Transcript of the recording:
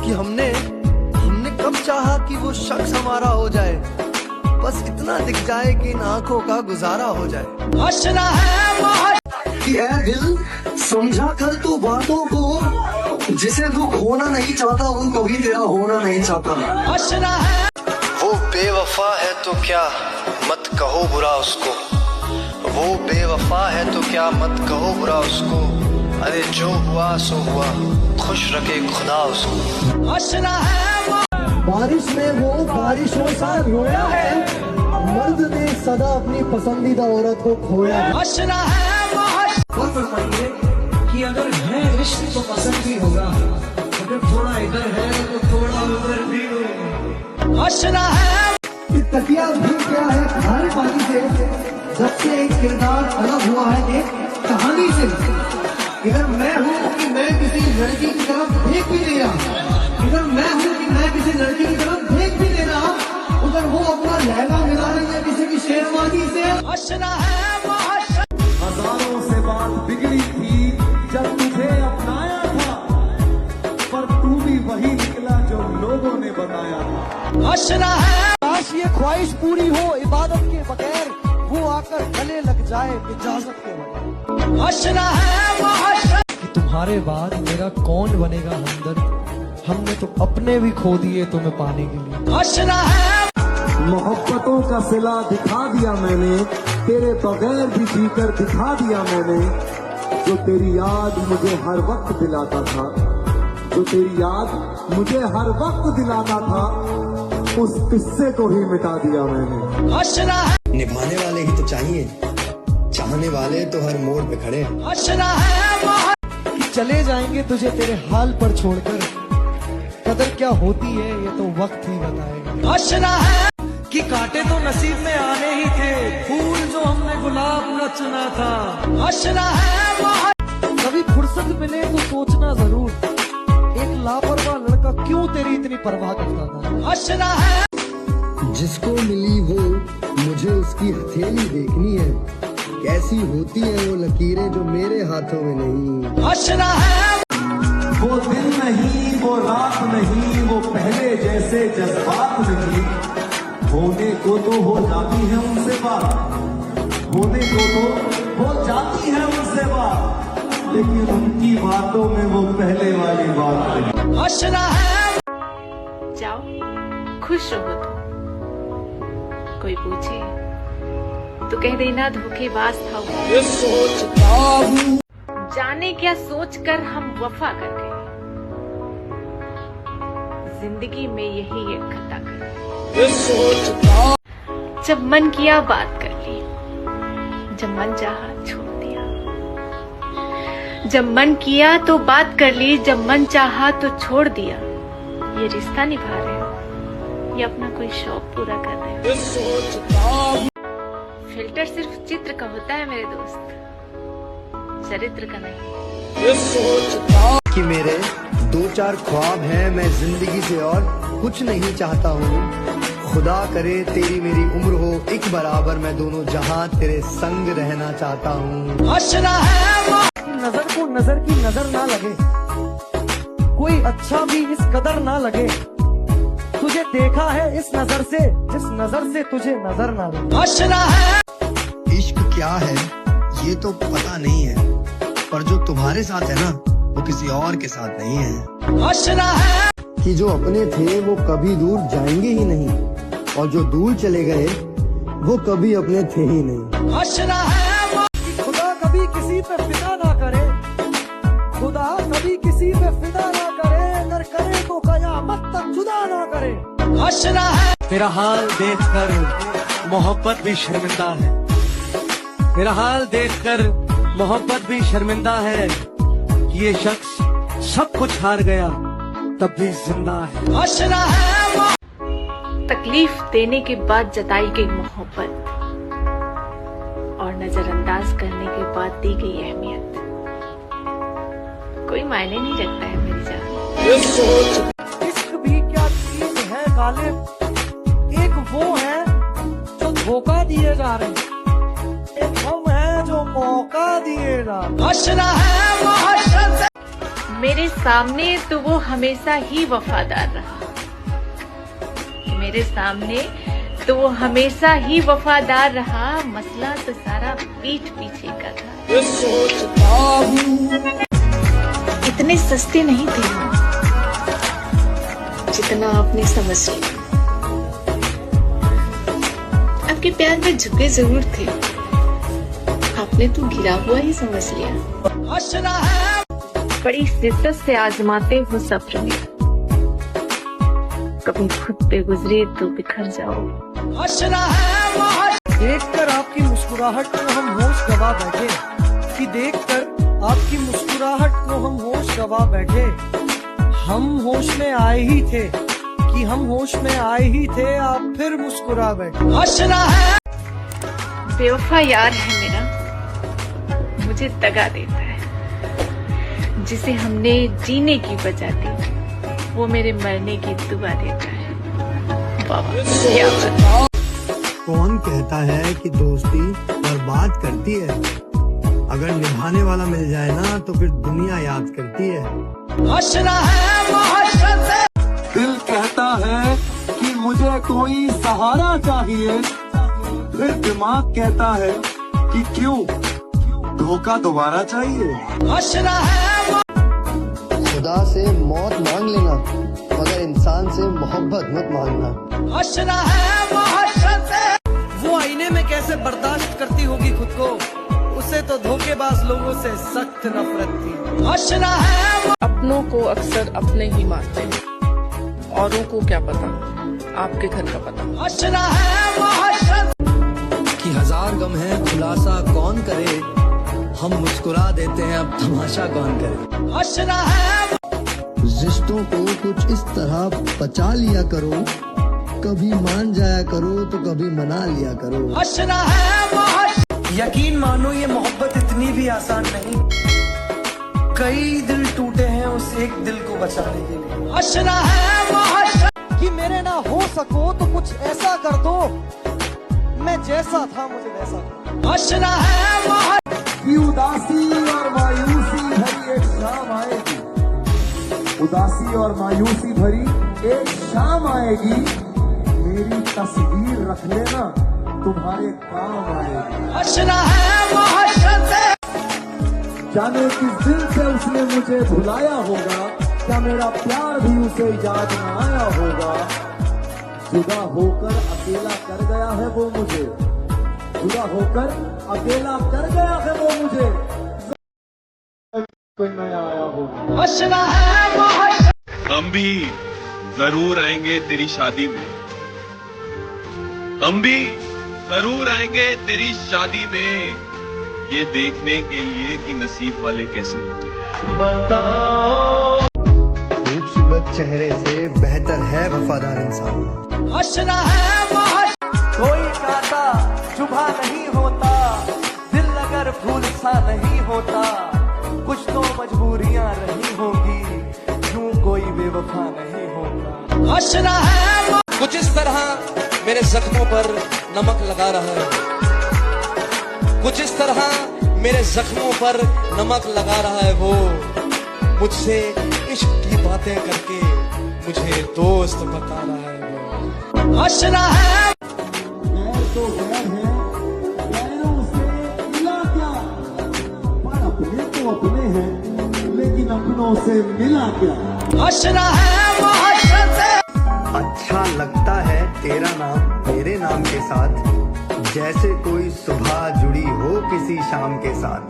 कि हमने कब चाहा कि वो शख्स हमारा हो जाए, बस इतना दिख जाए कि इन आंखों का गुजारा हो जाए। हंसना है दिल, समझा कर तू बातों को, जिसे तू खोना नहीं चाहता वो कभी तेरा होना नहीं चाहता। हंसना है वो बेवफा है तो क्या मत कहो बुरा उसको, वो बेवफा है तो क्या मत कहो बुरा उसको, अरे जो हुआ सो हुआ खुश रखे खुदा उसको। हंसना है बारिश में वो बारिशों सा रोया है, मर्द ने सदा अपनी पसंदीदा औरत को खोया है। हंसना है कि अगर है इश्क तो पसंद भी होगा, अगर थोड़ा इधर है तो थोड़ा उधर भी होगा। हंसना है तकिया भी क्या है खाने पानी से, जब से एक किरदार अलग हुआ है एक कहानी से। इधर मैं हूँ कि मैं किसी लड़की की तरफ देख भी नहीं रहा, इधर मैं हूँ कि मैं किसी लड़की की तरफ देख भी नहीं रहा, उधर वो अपना लहंगा मिला रही है किसी की शेरवानी से। हंसना है हजारों से बात बिगड़ी थी जब तुझे अपनाया था, पर तू भी वही निकला जो लोगों ने बताया था। हंसना है काश ये ख्वाहिश पूरी हो इबादत के बगैर, वो आकर गले लग जाए इजाजत के बगैर। हंसना है कि तुम्हारे बाद मेरा कौन बनेगा हमदर्द, हमने तो अपने भी खो दिए तुम्हें पाने के लिए। हंसना है मोहब्बतों का सिला दिखा दिया मैंने, तेरे बगैर भी जीकर दिखा दिया मैंने, जो तेरी याद मुझे हर वक्त दिलाता था, जो तेरी याद मुझे हर वक्त दिलाता था, उस किस्से को ही मिटा दिया मैंने। हंसना है निभाने वाले ही तो चाहिए, चाहने वाले तो हर मोड़ पे खड़े। हंसना है कि चले जाएंगे तुझे तेरे हाल पर छोड़कर, कदर क्या होती है ये तो वक्त ही बताएगा। हंसना है कि कांटे तो नसीब में आने ही थे, फूल जो हमने गुलाब न चुना था। हंसना है कभी फुर्सत मिले तो सोचना जरूर, एक लापरवाह लड़का क्यों तेरी इतनी परवाह करता था। हंसना है जिसको मिली वो मुझे उसकी हथेली देखनी है, कैसी होती है वो लकीरें जो मेरे हाथों में नहीं। हंसना है वो दिन नहीं वो रात नहीं वो पहले जैसे जज्बात नहीं, होने को तो हो जाती है उनसे बात, होने को तो हो जाती है उनसे बात, लेकिन उनकी बातों में वो पहले वाली बात नहीं। हंसना है जाओ खुश रहो तुम, कोई पूछे तो कह देना धोखेबाज था वो, सोचता हूँ जाने क्या सोच कर हम वफा कर गए, जिंदगी में यही एक खता कर, जब मन किया बात कर ली, जब मन चाहा छोड़ दिया, जब मन किया तो बात कर ली, जब मन चाहा तो छोड़ दिया। ये रिश्ता निभा रहे हो, ये अपना कोई शौक पूरा कर रहे हो। फिल्टर सिर्फ चित्र का होता है मेरे दोस्त, चरित्र का नहीं। कि मेरे दो चार ख्वाब हैं, मैं जिंदगी से और कुछ नहीं चाहता हूँ, खुदा करे तेरी मेरी उम्र हो एक बराबर, मैं दोनों जहां तेरे संग रहना चाहता हूँ। हंसना है नजर को नजर की नजर ना लगे, कोई अच्छा भी इस कदर ना लगे, तुझे देखा है इस नजर से जिस नजर से तुझे नजर ना लगे। हंसना है इश्क क्या है ये तो पता नहीं है, पर जो तुम्हारे साथ है ना वो किसी और के साथ नहीं है। हंसना है कि जो अपने थे वो कभी दूर जाएंगे ही नहीं, और जो दूर चले गए वो कभी अपने थे ही नहीं। हंसना है खुदा कभी किसी पे फिदा ना करे, खुदा कभी किसी पे फिदा ना करे, अगर करे तो कयामत तक जुदा ना करे। हंसना है मेरा हाल देखकर मोहब्बत भी शर्मिंदा है, मेरा हाल देखकर मोहब्बत भी शर्मिंदा है, ये शख्स सब कुछ हार गया तब भी जिंदा है। हंसना है तकलीफ देने के बाद जताई गई मोहब्बत और नजरअंदाज करने के बाद दी गई अहमियत कोई मायने नहीं रखता है मेरी जान। इश्क भी क्या चीज है गालिब, एक वो है जो धोखा दिए जा रहे हैं, एक हम है जो मौका दिए जा रहे हैं। हंसना है मेरे सामने तो वो हमेशा ही वफादार रहा, मेरे सामने तो वो हमेशा ही वफादार रहा। मसला तो सारा पीठ पीछे का था। इतने सस्ते नहीं थे हम, जितना आपने समझ लिया। आपके प्यार में झुके जरूर थे, आपने तो गिरा हुआ ही समझ लिया। बड़ी शिद्दत से आजमाते हो सब्र में, कभी खुद पे गुजरे तो बिखर जाओ। देखकर आपकी मुस्कुराहट को हम होश गवा बैठे, कि देखकर आपकी मुस्कुराहट को हम होश गवा बैठे। हम होश में आए ही थे, कि हम होश में आए ही थे, आप फिर मुस्कुरा बैठे। बेवफा यार है मेरा, मुझे दगा देता है। जिसे हमने जीने की वजह दी, वो मेरे मरने की दुआ देता है। बाबा क्या बात। कौन कहता है कि दोस्ती बर्बाद करती है? अगर निभाने वाला मिल जाए ना तो फिर दुनिया याद करती है। दिल कहता है कि मुझे कोई सहारा चाहिए, फिर दिमाग कहता है कि क्यों धोखा दोबारा चाहिए। खुदा से मौत मांग लेना, मगर इंसान से मोहब्बत मत मांगना। वो आईने में कैसे बर्दाश्त करती होगी खुद को, उसे तो धोखेबाज लोगों से सख्त नफरत थी। अपनों को अक्सर अपने ही मानते हैं, औरों को क्या पता आपके घर का पता। कि हजार गम है खुलासा कौन करे, हम मुस्कुरा देते हैं अब तमाशा कौन करे। रिश्तों को कुछ इस तरह बचा लिया करो, कभी मान जाया करो तो कभी मना लिया करो। यकीन मानो ये मोहब्बत इतनी भी आसान नहीं, कई दिल टूटे हैं उस एक दिल को बचाने के लिए। कि मेरे ना हो सको तो कुछ ऐसा कर दो, मैं जैसा था मुझे वैसा कि उदासी और मायूसी भरी एक शाम आएगी, उदासी और मायूसी भरी एक शाम आएगी, मेरी तस्वीर रख लेना तुम्हारे काम आएगी। जाने किस दिल से उसने मुझे भुलाया होगा, क्या मेरा प्यार भी उसे याद न आया होगा। जुदा होकर अकेला कर गया है वो मुझे, जुदा होकर अकेला कर गया है वो मुझे। कोई नया आया होगा। हम भी जरूर आएंगे तेरी शादी में, हम भी जरूर आएंगे तेरी शादी में, ये देखने के लिए कि नसीब वाले कैसे होते हैं। बताओ, खूबसूरत चेहरे से बेहतर है वफादार इंसान। कोई कांटा चुभा नहीं होता, दिल अगर फूल सा नहीं होता, कुछ तो मजबूरियां रही होंगी, क्यों कोई बेवफा नहीं होगा। कुछ इस तरह मेरे जख्मों पर नमक लगा रहा है, कुछ इस तरह मेरे जख्मों पर नमक लगा रहा है वो, मुझसे इश्क की बातें करके मुझे दोस्त बता रहा है वो। गैर तो गैर है, गैरों से मिला क्या, पर अपने तो अपने हैं, लेकिन अपनों से मिला क्या। अच्छा लगता है तेरा नाम मेरे नाम के साथ, जैसे कोई सुबह जुड़ी हो किसी शाम के साथ।